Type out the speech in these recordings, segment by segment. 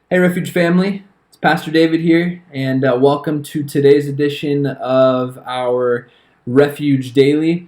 Hey, Refuge family. It's Pastor David here, and welcome to today's edition of our Refuge Daily.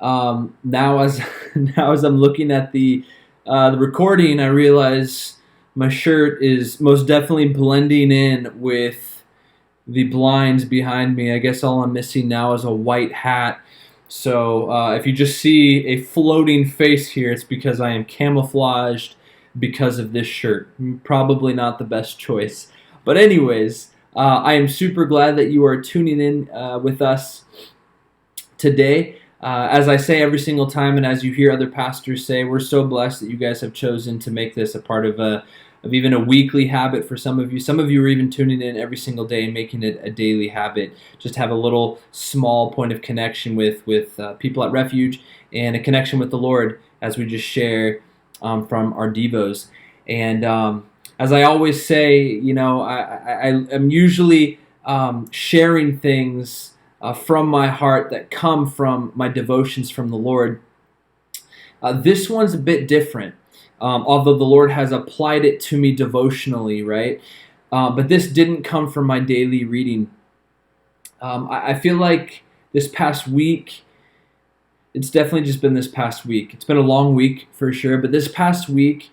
Now, as now as I'm looking at the recording, I realize my shirt is most definitely blending in with the blinds behind me. I guess all I'm missing now is a white hat. So if you just see a floating face here, it's because I am camouflaged because of this shirt. Probably not the best choice. But anyways, I am super glad that you are tuning in with us today. As I say every single time, and as you hear other pastors say, we're so blessed that you guys have chosen to make this a part of even a weekly habit for some of you. Some of you are even tuning in every single day and making it a daily habit. Just have a little small point of connection with people at Refuge and a connection with the Lord as we just share from our devos. And as I always say, I'm usually sharing things from my heart that come from my devotions from the Lord. This one's a bit different, although the Lord has applied it to me devotionally, right? But this didn't come from my daily reading. I feel like this past week, it's definitely just been this past week. It's been a long week for sure, but this past week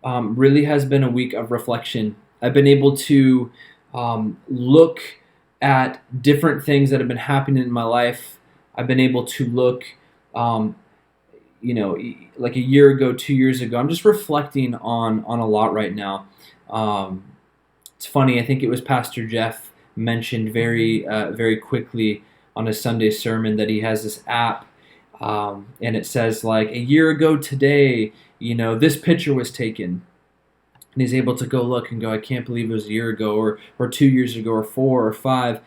really has been a week of reflection. I've been able to look at different things that have been happening in my life. I've been able to look, like a year ago, 2 years ago. I'm just reflecting on a lot right now. It's funny. I think it was Pastor Jeff mentioned very quickly on his Sunday sermon that he has this app, and it says like a year ago today, this picture was taken. And he's able to go look and go, I can't believe it was a year ago, or 2 years ago, or 4 or 5.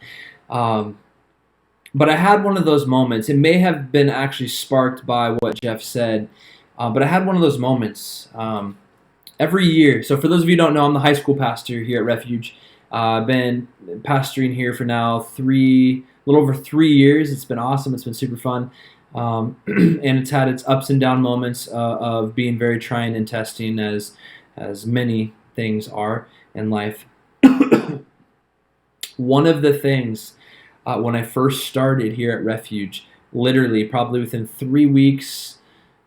But I had one of those moments. It may have been actually sparked by what Jeff said, but I had one of those moments every year. So for those of you who don't know, I'm the high school pastor here at Refuge. I've been pastoring here for now a little over 3 years. It's been awesome. It's been super fun. And it's had its ups and down moments of being very trying and testing, as many things are in life. One of the things when I first started here at Refuge, literally probably within 3 weeks,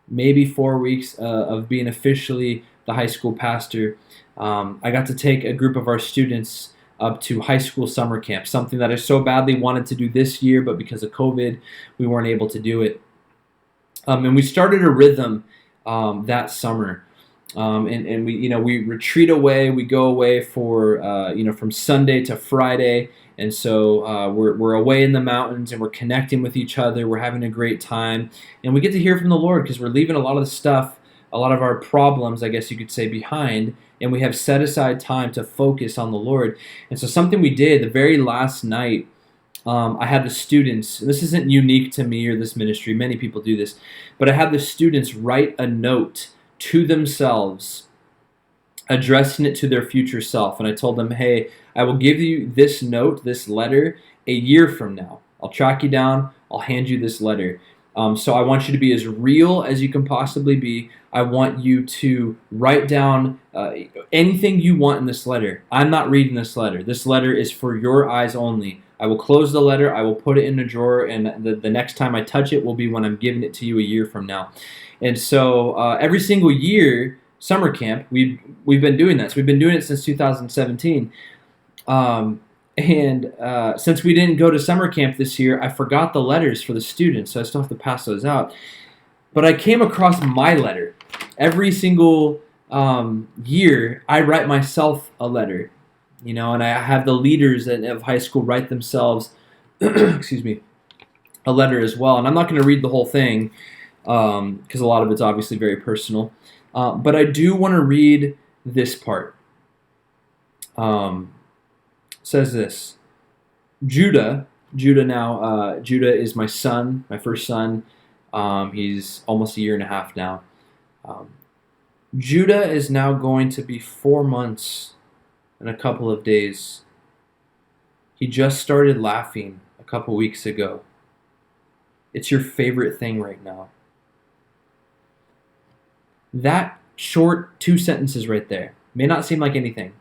maybe 4 weeks of being officially the high school pastor, I got to take a group of our students up to high school summer camp, something that I so badly wanted to do this year, but because of COVID, we weren't able to do it. And we started a rhythm that summer. And we retreat away. We go away for from Sunday to Friday, and so we're away in the mountains and we're connecting with each other. We're having a great time, and we get to hear from the Lord because we're leaving a lot of the stuff, a lot of our problems, I guess you could say, behind, and we have set aside time to focus on the Lord. And so something we did the very last night. I had the students, and this isn't unique to me or this ministry, many people do this, but I had the students write a note to themselves, addressing it to their future self. And I told them, hey, I will give you this note, this letter, a year from now. I'll track you down. I'll hand you this letter. So I want you to be as real as you can possibly be. I want you to write down anything you want in this letter. I'm not reading this letter. This letter is for your eyes only. I will close the letter. I will put it in a drawer, and the next time I touch it will be when I'm giving it to you a year from now. And so every single year, summer camp, we've been doing this. We've been doing it since 2017. And since we didn't go to summer camp this year, I forgot the letters for the students, so I still have to pass those out. But I came across my letter. Every single year, I write myself a letter, and I have the leaders of high school write themselves, excuse me, a letter as well. And I'm not going to read the whole thing because a lot of it's obviously very personal. But I do want to read this part. Says this: Judah is my son, my first son. He's almost a year and a half now. Judah is now going to be 4 months in a couple of days. He just started laughing a couple weeks ago. It's your favorite thing right now. That short 2 sentences right there may not seem like anything,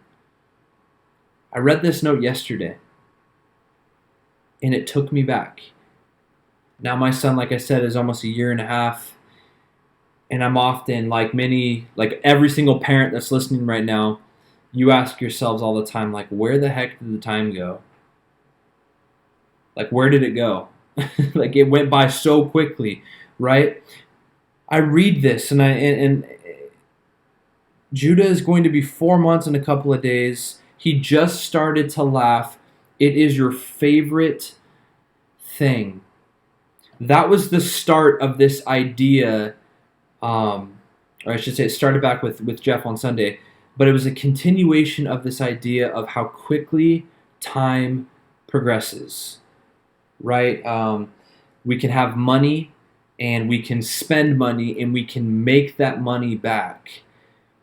I read this note yesterday, and it took me back. Now my son, like I said, is almost a year and a half, and I'm often, like every single parent that's listening right now, you ask yourselves all the time, like, where the heck did the time go? Like, where did it go? Like, it went by so quickly, right? I read this, and Judah is going to be 4 months in a couple of days. He just started to laugh. It is your favorite thing. That was the start of this idea, or I should say, it started back with Jeff on Sunday, but it was a continuation of this idea of how quickly time progresses, right? We can have money, and we can spend money, and we can make that money back.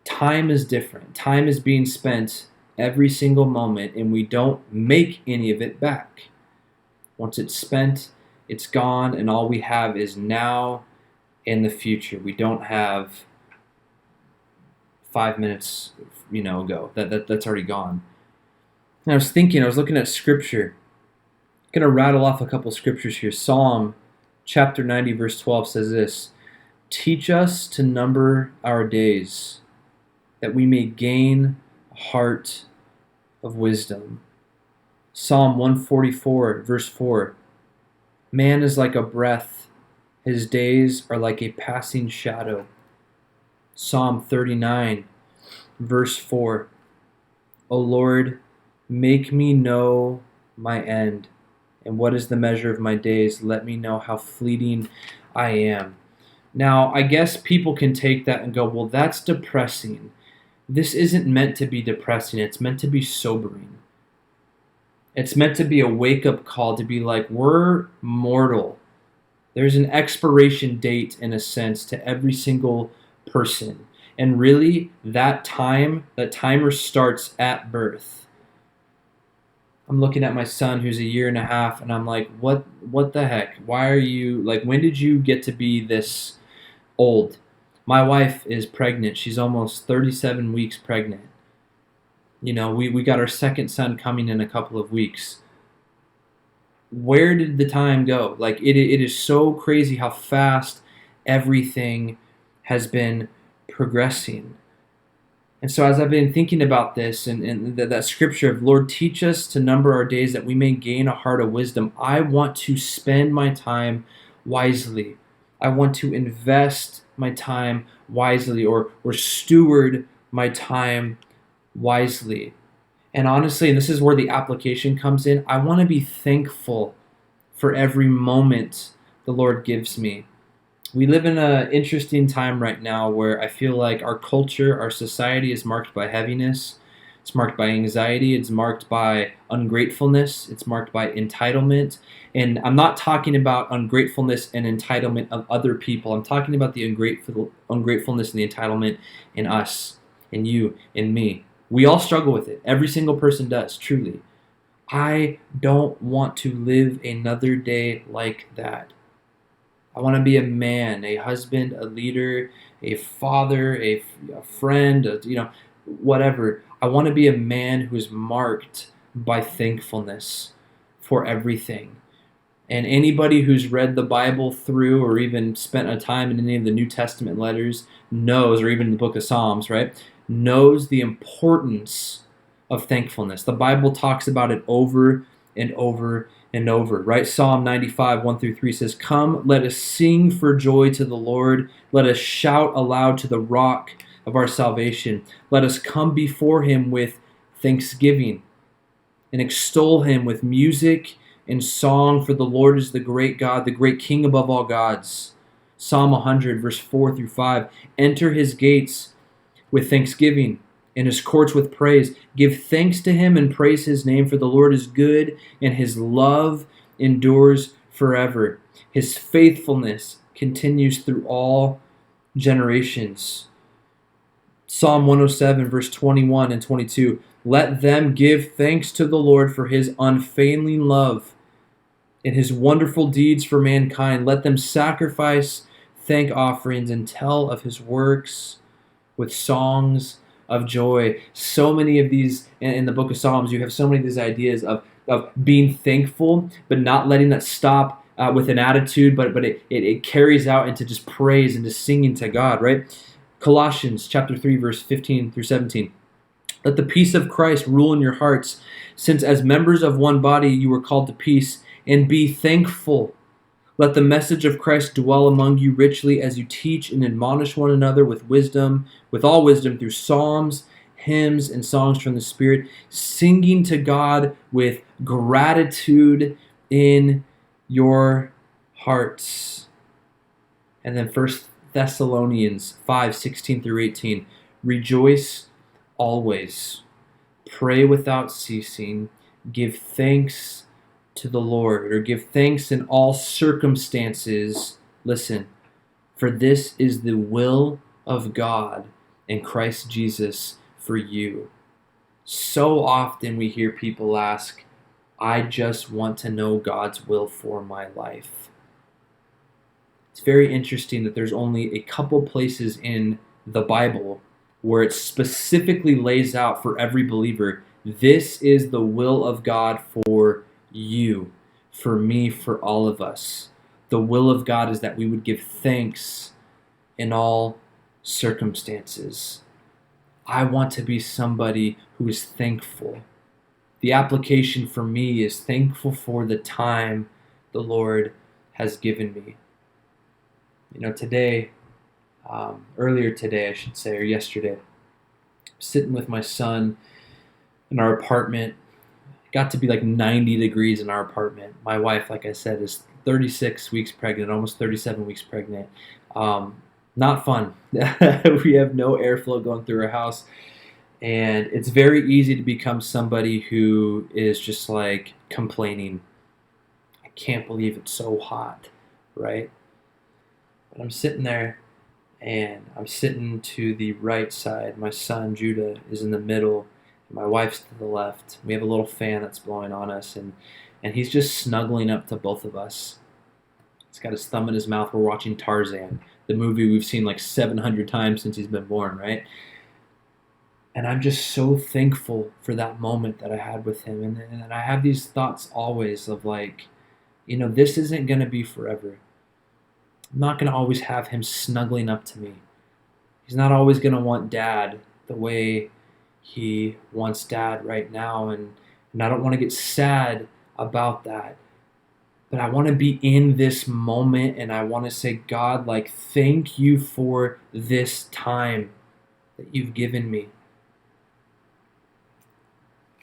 Time is different. Time is being spent every single moment, and we don't make any of it back. Once it's spent, it's gone, and all we have is now and the future. We don't have 5 minutes, ago. That's already gone. And I was looking at scripture. I'm going to rattle off a couple scriptures here. Psalm chapter 90, verse 12 says this: "Teach us to number our days, that we may gain a heart of wisdom." Psalm 144, verse 4: "Man is like a breath, his days are like a passing shadow." Psalm 39, verse 4: "O Lord, make me know my end, and what is the measure of my days? Let me know how fleeting I am." Now, I guess people can take that and go, well, that's depressing. This isn't meant to be depressing. It's meant to be sobering. It's meant to be a wake-up call, to be like, we're mortal. There's an expiration date, in a sense, to every single person. And really, that timer starts at birth. I'm looking at my son who's a year and a half, and I'm like, what the heck? Why are you, like, when did you get to be this old? My wife is pregnant. She's almost 37 weeks pregnant. We got our second son coming in a couple of weeks. Where did the time go? Like, it is so crazy how fast everything has been progressing. And so as I've been thinking about this and that scripture of, Lord, teach us to number our days that we may gain a heart of wisdom, I want to spend my time wisely. I want to invest my time wisely, or steward my time wisely. And honestly, and this is where the application comes in, I want to be thankful for every moment the Lord gives me. We live in an interesting time right now where I feel like our culture, our society is marked by heaviness. It's marked by anxiety. It's marked by ungratefulness. It's marked by entitlement. And I'm not talking about ungratefulness and entitlement of other people. I'm talking about the ungratefulness and the entitlement in us, in you, in me. We all struggle with it. Every single person does, truly. I don't want to live another day like that. I want to be a man, a husband, a leader, a father, a friend, whatever. I want to be a man who is marked by thankfulness for everything. And anybody who's read the Bible through, or even spent a time in any of the New Testament letters, knows, or even the book of Psalms, right, knows the importance of thankfulness. The Bible talks about it over and over and over, right? Psalm 95, 1-3 says, "Come, let us sing for joy to the Lord. Let us shout aloud to the rock of our salvation. Let us come before him with thanksgiving and extol him with music and song, for the Lord is the great God, the great King above all gods." Psalm 100, verse 4-5, "Enter his gates with thanksgiving, in his courts with praise. Give thanks to him and praise his name, for the Lord is good, and his love endures forever. His faithfulness continues through all generations." Psalm 107, verse 21 and 22, "Let them give thanks to the Lord for his unfailing love and his wonderful deeds for mankind. Let them sacrifice thank offerings and tell of his works with songs of joy. So many of these in the book of Psalms, you have so many of these ideas of being thankful, but not letting that stop with an attitude, but it carries out into just praise and just singing to God, right? Colossians chapter 3, verse 15 through 17. Let the peace of Christ rule in your hearts, since as members of one body you were called to peace, and be thankful. Let the message of Christ dwell among you richly as you teach and admonish one another with wisdom, with all wisdom through psalms, hymns, and songs from the Spirit, singing to God with gratitude in your hearts. And then 1 Thessalonians 5:16 through 18. Rejoice always. Pray without ceasing. Give thanks to the Lord, or give thanks in all circumstances. Listen, for this is the will of God in Christ Jesus for you. So often we hear people ask, I just want to know God's will for my life. It's very interesting that there's only a couple places in the Bible where it specifically lays out for every believer, this is the will of God for you, for me, for all of us. The will of God is that we would give thanks in all circumstances. I want to be somebody who is thankful. The application for me is thankful for the time the Lord has given me. Today, earlier today, I should say, or yesterday, sitting with my son in our apartment. It got to be like 90 degrees in our apartment. My wife, like I said, is 36 weeks pregnant, almost 37 weeks pregnant. Not fun. We have no airflow going through our house. And it's very easy to become somebody who is just like complaining. I can't believe it's so hot, right? But I'm sitting there, and I'm sitting to the right side. My son, Judah, is in the middle, and my wife's to the left. We have a little fan that's blowing on us, and he's just snuggling up to both of us. He's got his thumb in his mouth. We're watching Tarzan, the movie we've seen like 700 times since he's been born, right? And I'm just so thankful for that moment that I had with him. And I have these thoughts always of like, this isn't going to be forever. I'm not going to always have him snuggling up to me. He's not always going to want dad the way he wants dad right now. And I don't want to get sad about that. But I want to be in this moment, and I want to say, God, like, thank you for this time that you've given me.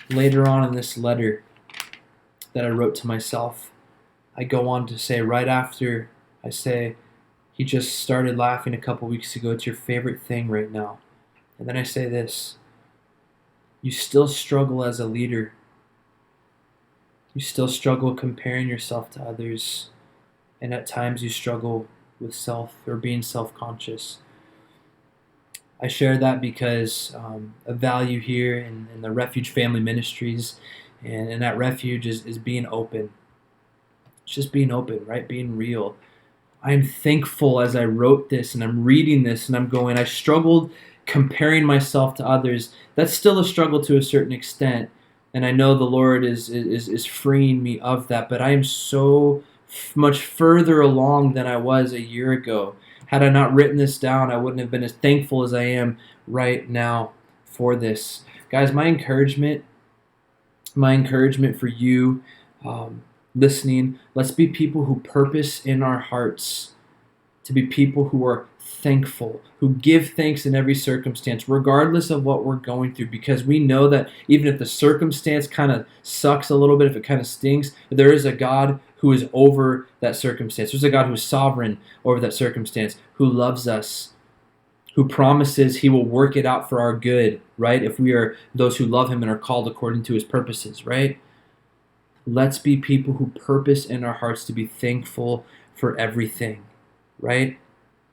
Later on in this letter that I wrote to myself, I go on to say, right after I say, he just started laughing a couple weeks ago, it's your favorite thing right now. And then I say this, you still struggle as a leader. You still struggle comparing yourself to others. And at times you struggle with self or being self-conscious. I share that because a value here in the Refuge Family Ministries and that Refuge is being open. It's just being open, right? Being real. I'm thankful as I wrote this and I'm reading this and I'm going, I struggled comparing myself to others. That's still a struggle to a certain extent. And I know the Lord is freeing me of that. But I am so much further along than I was a year ago. Had I not written this down, I wouldn't have been as thankful as I am right now for this. Guys, my encouragement for you listening, let's be people who purpose in our hearts to be people who are thankful, who give thanks in every circumstance, regardless of what we're going through, because we know that even if the circumstance kind of sucks a little bit, if it kind of stinks, there is a God who is over that circumstance. There's a God who is sovereign over that circumstance, who loves us, who promises he will work it out for our good, right? If we are those who love him and are called according to his purposes, right? Let's be people who purpose in our hearts to be thankful for everything, right?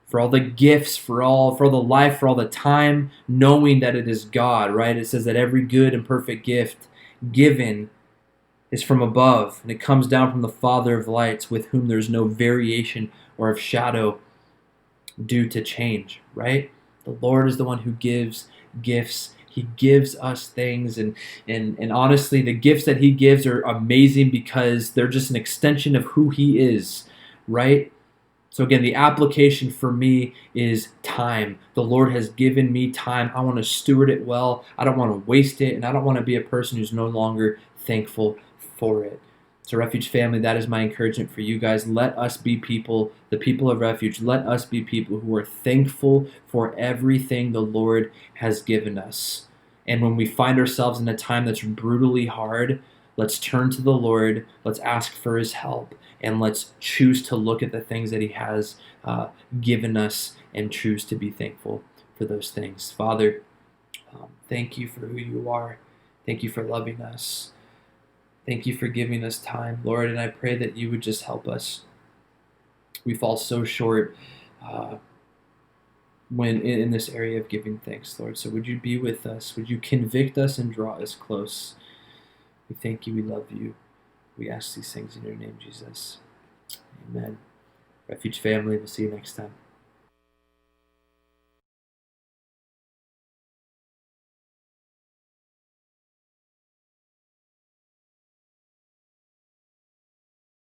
For all the gifts, for all the life, for all the time, knowing that it is God, right? It says that every good and perfect gift given is from above, and it comes down from the Father of lights, with whom there's no variation or of shadow due to change, right? The Lord is the one who gives gifts. He gives us things, and honestly, the gifts that He gives are amazing because they're just an extension of who He is, right? So again, the application for me is time. The Lord has given me time. I want to steward it well. I don't want to waste it, and I don't want to be a person who's no longer thankful for it. So Refuge family, that is my encouragement for you guys. Let us be people, the people of Refuge. Let us be people who are thankful for everything the Lord has given us. And when we find ourselves in a time that's brutally hard, let's turn to the Lord. Let's ask for His help. And let's choose to look at the things that He has given us and choose to be thankful for those things. Father, thank You for who You are. Thank You for loving us. Thank You for giving us time, Lord, and I pray that You would just help us. We fall so short when in this area of giving thanks, Lord. So would You be with us? Would You convict us and draw us close? We thank You. We love You. We ask these things in Your name, Jesus. Amen. Refuge family, we'll see you next time.